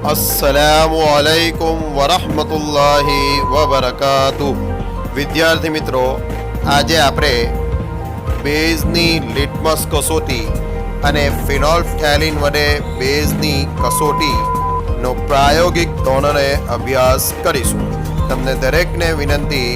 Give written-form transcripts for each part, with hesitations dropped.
अस्सलामुअलैकुम वरहमतुल्लाहि वबरकातुह। विद्यार्थी मित्रों, આજે આપણે બેઝની લિટમસ કસોટી અને ફિનોલ્ફથેલિન વડે બેઝની કસોટીનો પ્રાયોગિક ધોરણે અભ્યાસ કરીશું। તમને દરેકને વિનંતી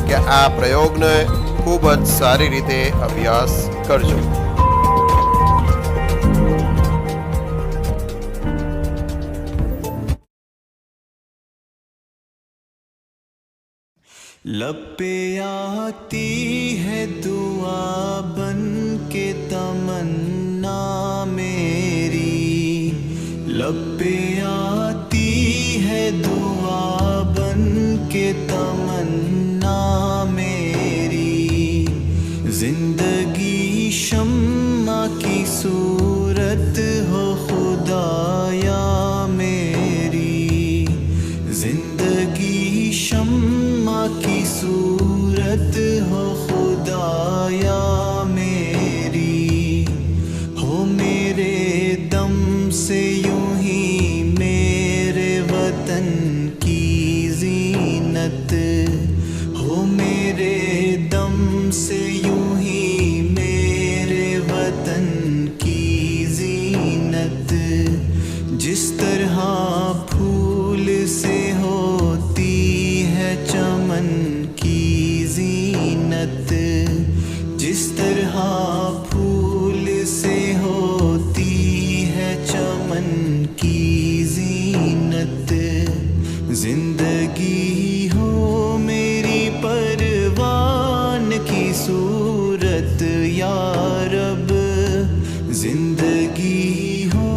કે આ પ્રયોગને ખૂબ જ સારી રીતે અભ્યાસ કરજો। लब पे आती है दुआ बन के तमन्ना मेरी, लब पे आती है दुआ बन के तमन्ना मेरी। जिंदगी शम्मा की सूरत हो खुदाया मेरी, जिंदगी शम्मा की सूरत हो खुदाया मेरी। हो मेरे दम से यूं ही मेरे वतन की जीनत, हो मेरे दम से यूं ही मेरे वतन की जीनत। जिस तरह फूल से होती है चमन की जीनत, जिस तरह फूल से होती है चमन की जीनत। जिंदगी हो मेरी परवान की सूरत या रब, जिंदगी हो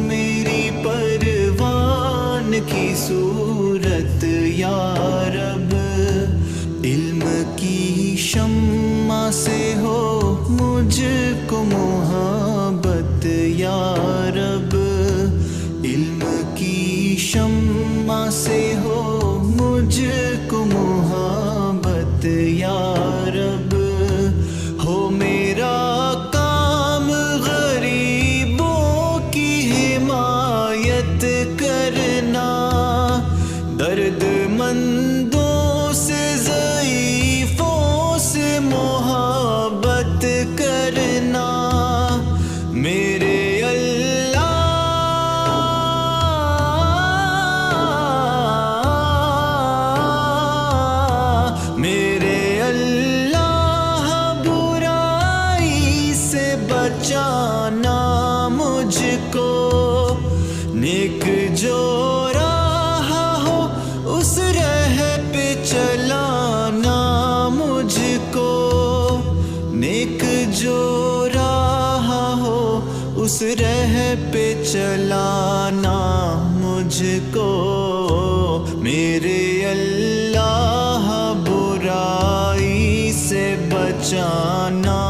मेरी परवान की सूरत या रब। इल्म की शम्मा से हो मुझको मोहब्बत या रब, इल्म की शम्मा से हो मुझको मोहब्बत या रब। हो मेरा काम गरीबों की हिमायत करना, दर्दमंदों से ज़ईफ़ों से मोहब्बत करना। मेरे अल्लाह बुराई से बचाना मुझको, नेक जो राह हो उस राह पे चलाना मुझको, नेक जो राह हो उस राह पे चलाना मुझको। मेरे अल्लाह बुराई से बचाना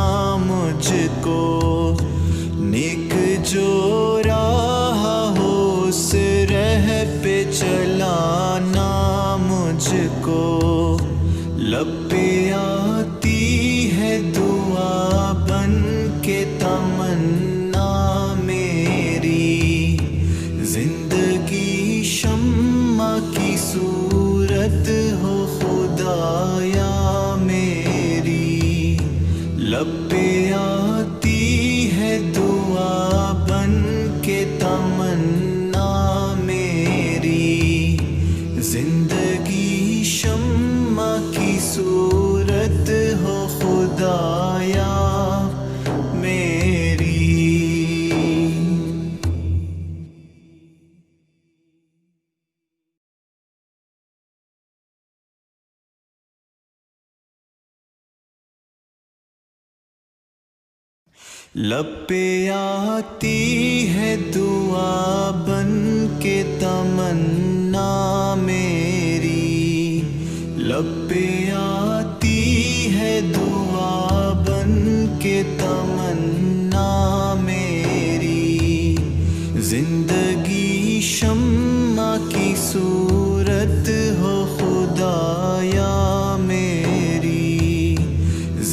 मुझको, नेक जो राह हो उस राह पे चलाना मुझको। लब पे आती है दुआ बन के तमन्ना मेरी, जिंदगी शम्मा की सूरत हो खुदाया मेरी। लब पे आती है दुआ बन के तमन्ना मेरी, जिंदगी शम्मा की सूरत हो खुदाया मेरी। लब पे आती है दुआ बन के तमन्ना मेरी, लब पे आती है दुआ बन के तमन्ना मेरी। जिंदगी शम्मा की सूरत हो खुदाया मेरी,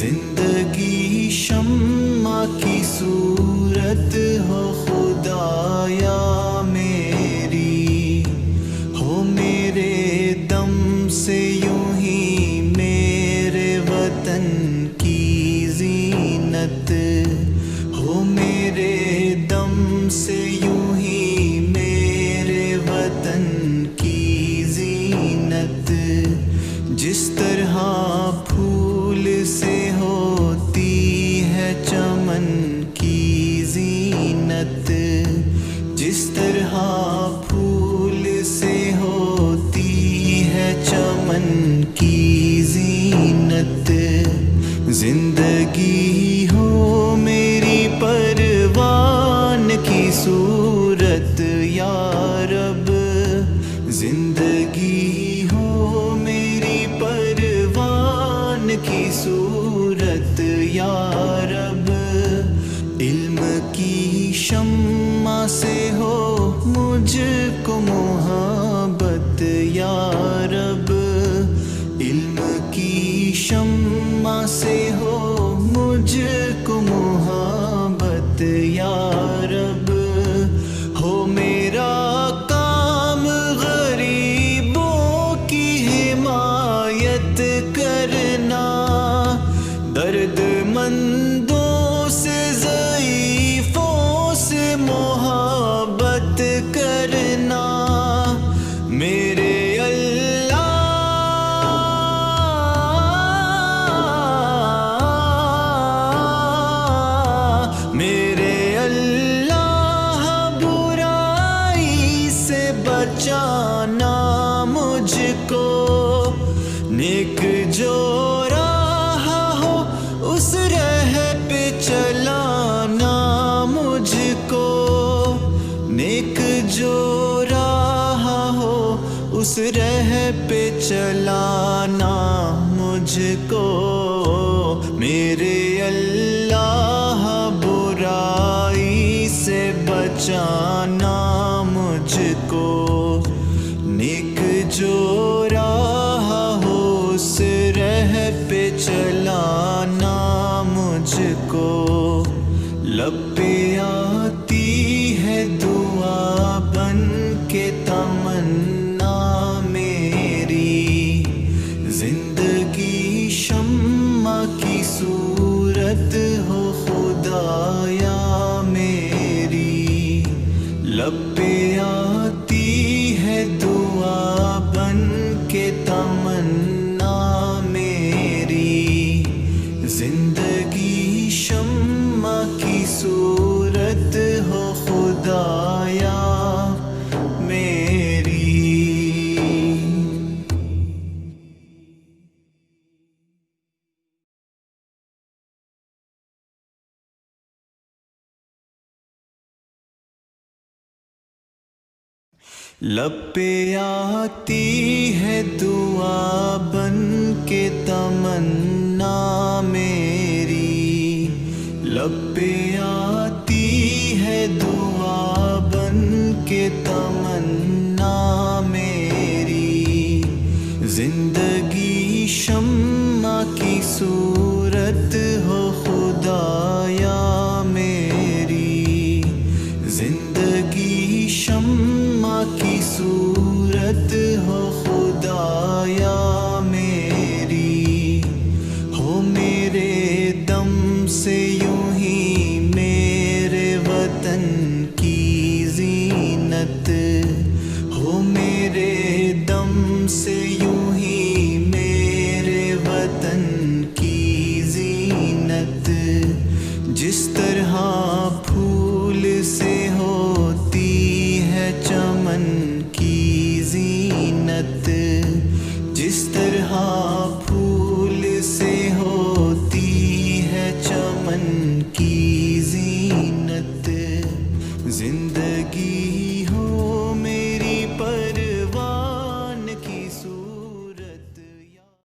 जिंदगी शम्मा की सूरत हो खुदाया मेरी। की जीनत, जिंदगी हो मेरी परवान की सूरत या रब, जिंदगी हो मेरी परवान की सूरत या रब। इल्म की शम्मा से हो मुझको मोहब्बत या रब, इल्म की शम्मा से हो मुझको मोहब्बत या रब। हो मेरा काम गरीबों की हिमायत करना, दर्दमंदों से ज़ईफ़ों से मोहब्बत करना। मेरे अल्लाह बुराई से बचाना मुझको, नेक जो राह हो उस राह पे चलाना मुझको, नेक जो राह हो उस राह पे चलाना मुझको। मेरे अल्लाह बुराई से बचाना मुझको, नेक जो राह हो उस राह पे चलाना मुझको। लब पे आती है दुआ बन के तमन्ना मेरी, जिंदगी शम्मा की सूरत हो खुदाया मेरी। लब पे आती है दुआ बन के तमन्ना मेरी, जिंदगी शम्मा की सूरत हो खुदाया मेरी। लब पे आती है दुआ बन के तमन्ना मेरी, लब पे आती है दुआ बन के तमन्ना मेरी, जिंदगी शम्मा की सूरत हो खुदाया मेरी, जिंदगी शम्मा की सूरत हो खुदाया मेरी। हो मेरे दम से यूं ही मेरे वतन की जीनत, हो मेरे दम से यूं ही मेरे वतन की जीनत। जिस तरह फूल से होती है चमन की जीनत, जिस तरह फूल से होती है चमन की जीनत, जिंदगी हो